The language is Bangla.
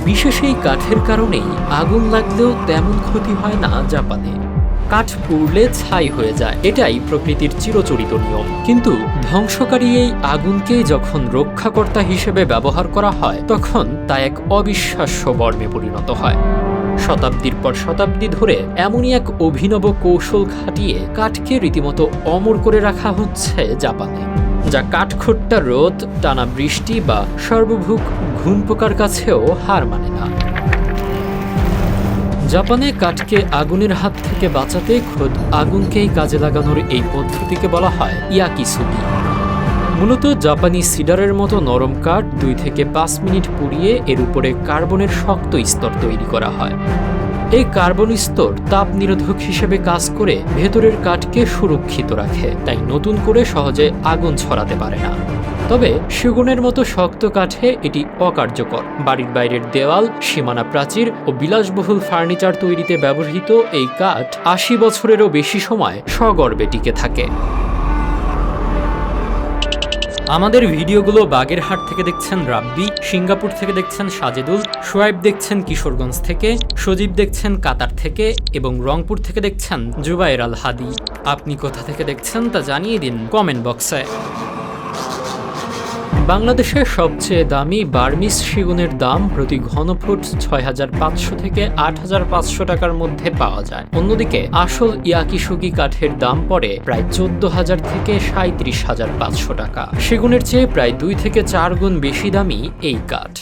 বিশেষ এই কাঠের কারণেই আগুন লাগলেও তেমন ক্ষতি হয় না জাপানে। কাঠ পুড়লে ছাই হয়ে যায়, এটাই প্রকৃতির চিরচরিত নিয়ম। কিন্তু ধ্বংসকারী এই আগুনকেই যখন রক্ষাকর্তা হিসেবে ব্যবহার করা হয়, তখন তা এক অবিশ্বাস্য বর্মে পরিণত হয়। শতাব্দীর পর শতাব্দী ধরে এমনই এক অভিনব কৌশল খাটিয়ে কাঠকে রীতিমতো অমর করে রাখা হচ্ছে জাপানে, যা কাঠখোট্টা রোদ, টানা বৃষ্টি বা সর্বভুক ঘুণপোকার কাছেও হার মানে না। জাপানে কাঠকে আগুনের হাত থেকে বাঁচাতে খোদ আগুনকেই কাজে লাগানোর এই পদ্ধতিকে বলা হয় ইয়াকিসুগি। মূলত জাপানি সিডারের মতো নরম কাঠ 2 থেকে 5 মিনিট পুড়িয়ে এর উপরে কার্বনের শক্ত স্তর তৈরি করা হয়। এই কার্বন স্তর তাপ নিরোধক হিসেবে কাজ করে ভেতরের কাঠকে সুরক্ষিত রাখে, তাই নতুন করে সহজে আগুন ছড়াতে পারে না। তবে সেগুনের মতো শক্ত কাঠে এটি অকার্যকর। বাড়ির বাইরের দেওয়াল, সীমানা প্রাচীর ও বিলাসবহুল ফার্নিচার তৈরিতে ব্যবহৃত এই কাঠ 80 বছরেরও বেশি সময় সগর্বে টিকে থাকে। আমাদের ভিডিওগুলো বাগেরহাট থেকে দেখছেন রাব্বি, সিঙ্গাপুর থেকে দেখছেন সাজেদুল, সোয়াইব দেখছেন কিশোরগঞ্জ থেকে, সজীব দেখছেন কাতার থেকে এবং রংপুর থেকে দেখছেন জুবায়ের আল হাদি। আপনি কোথা থেকে দেখছেন তা জানিয়ে দিন কমেন্ট বক্সে। বাংলাদেশের সবচেয়ে দামি বার্মিস সেগুনের দাম প্রতি ঘনফুট 6,500 থেকে 8,500 টাকার মধ্যে পাওয়া যায়। অন্যদিকে আসল ইয়াকিসুগি কাঠের দাম পড়ে প্রায় 14,000 থেকে 37,500 টাকা। সেগুনের চেয়ে প্রায় 2 থেকে 4 গুণ বেশি দামি এই কাঠ।